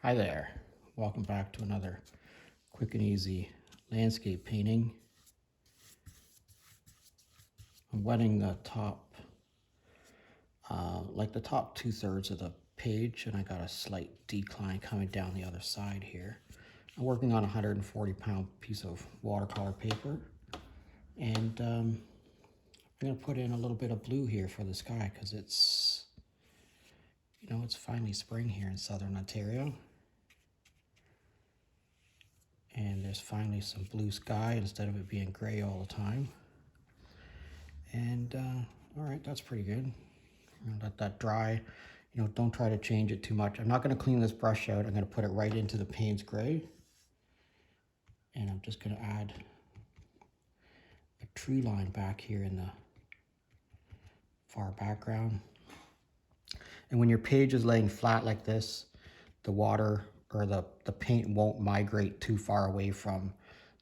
Hi there, welcome back to another quick and easy landscape painting. I'm wetting the top, like the top 2/3 of the page, and I got a slight decline coming down the other side here. I'm working on a 140-pound piece of watercolor paper, and I'm going to put in a little bit of blue here for the sky because it's finally spring here in southern Ontario. And there's finally some blue sky instead of it being gray all the time. And all right, that's pretty good. Let that dry. Don't try to change it too much. I'm not going to clean this brush out. I'm going to put it right into the Payne's gray. And I'm just going to add a tree line back here in the far background. And when your page is laying flat like this, the water or the paint won't migrate too far away from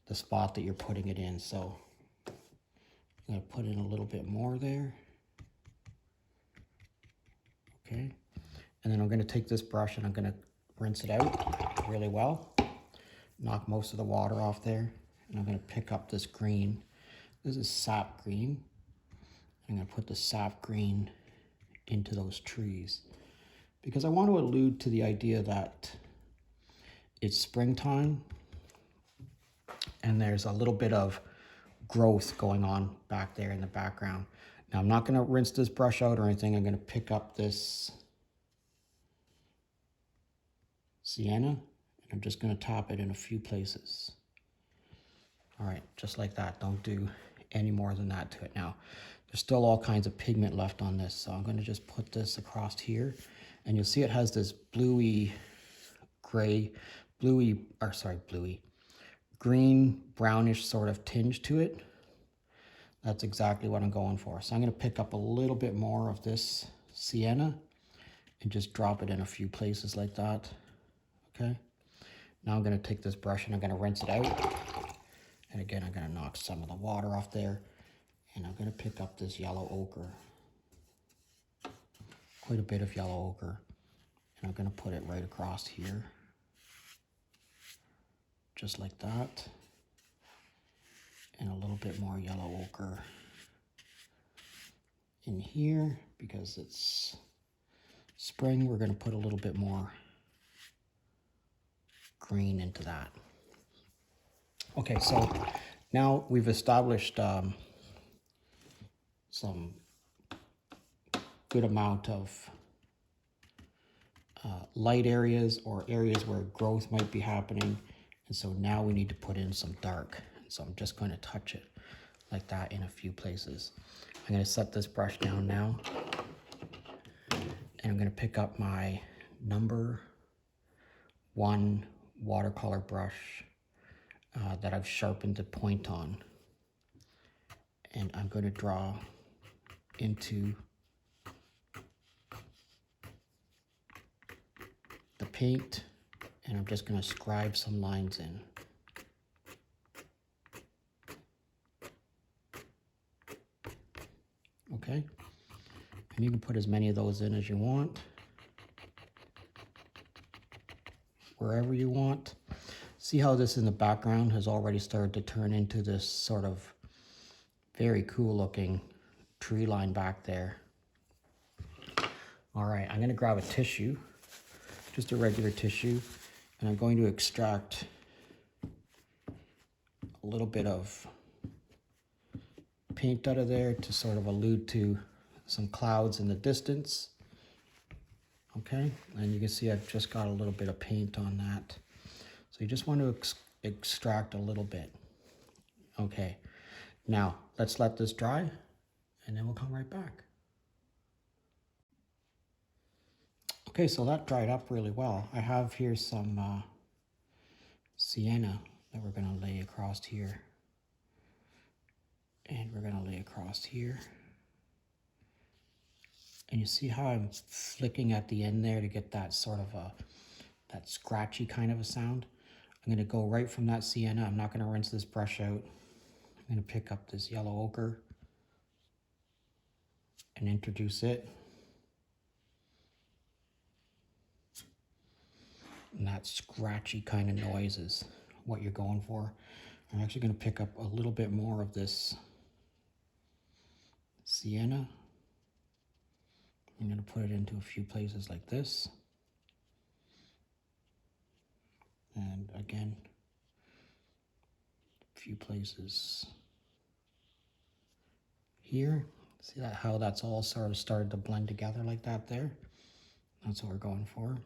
the spot that you're putting it in. So I'm going to put in a little bit more there. Okay. And then I'm going to take this brush and I'm going to rinse it out really well. Knock most of the water off there. And I'm going to pick up this green. This is sap green. I'm going to put the sap green into those trees because I want to allude to the idea that it's springtime and there's a little bit of growth going on back there in the background. Now I'm not going to rinse this brush out or anything. I'm going to pick up this sienna and I'm just going to tap it in a few places. All right, just like that. Don't do any more than that to it. Now, there's still all kinds of pigment left on this, so I'm going to just put this across here, and you'll see it has this bluey gray, green brownish sort of tinge to it. That's exactly what I'm going for. So I'm going to pick up a little bit more of this sienna and just drop it in a few places like that. Okay. Now I'm going to take this brush and I'm going to rinse it out. And again, I'm going to knock some of the water off there. And I'm going to pick up this yellow ochre. Quite a bit of yellow ochre. And I'm going to put it right across here. Just like that. And a little bit more yellow ochre in here. Because it's spring, we're going to put a little bit more green into that. Okay, so now we've established some good amount of light areas or areas where growth might be happening. And so now we need to put in some dark. So I'm just going to touch it like that in a few places. I'm going to set this brush down now. And I'm going to pick up my number 1 watercolor brush that I've sharpened the point on. And I'm going to draw into the paint, and I'm just going to scribe some lines in. Okay, and you can put as many of those in as you want, wherever you want. See how this in the background has already started to turn into this sort of very cool looking tree line back there. All right, I'm going to grab a tissue, just a regular tissue, and I'm going to extract a little bit of paint out of there to sort of allude to some clouds in the distance. Okay, and you can see I've just got a little bit of paint on that. So you just want to extract a little bit. Okay, now let's let this dry and then we'll come right back. Okay, so that dried up really well. I have here some sienna that we're going to lay across here. And we're going to lay across here. And you see how I'm flicking at the end there to get that sort of that scratchy kind of a sound. I'm going to go right from that sienna. I'm not going to rinse this brush out. I'm going to pick up this yellow ochre and introduce it. And that scratchy kind of noise is what you're going for. I'm actually going to pick up a little bit more of this sienna. I'm going to put it into a few places like this. And again, a few places here. See that how that's all sort of started to blend together like that there? That's what we're going for.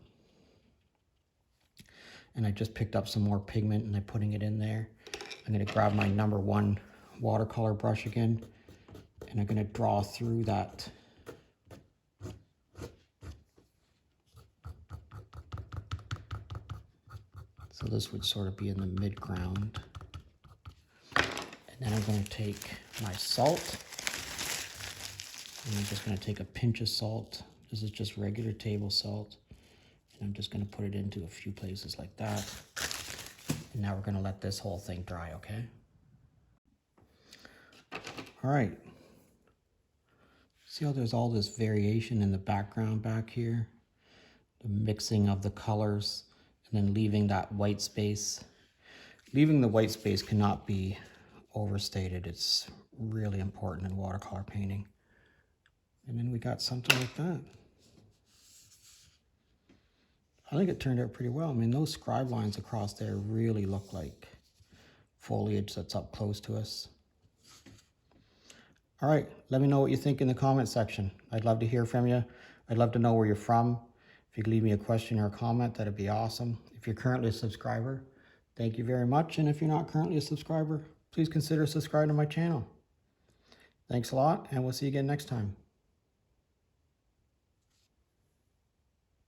And I just picked up some more pigment and I'm putting it in there. I'm going to grab my #1 watercolor brush again, and I'm going to draw through that. So this would sort of be in the mid-ground. And then I'm going to take my salt, and I'm just going to take a pinch of salt. This is just regular table salt. And I'm just going to put it into a few places like that. And now we're going to let this whole thing dry, okay? All right. See how there's all this variation in the background back here? The mixing of the colors and then leaving that white space. Leaving the white space cannot be overstated. It's really important in watercolor painting. And then we got something like that. I think it turned out pretty well. I mean, those scribe lines across there really look like foliage that's up close to us. All right, let me know what you think in the comment section. I'd love to hear from you. I'd love to know where you're from. If you could leave me a question or a comment, that'd be awesome. If you're currently a subscriber, thank you very much. And if you're not currently a subscriber, please consider subscribing to my channel. Thanks a lot, and we'll see you again next time.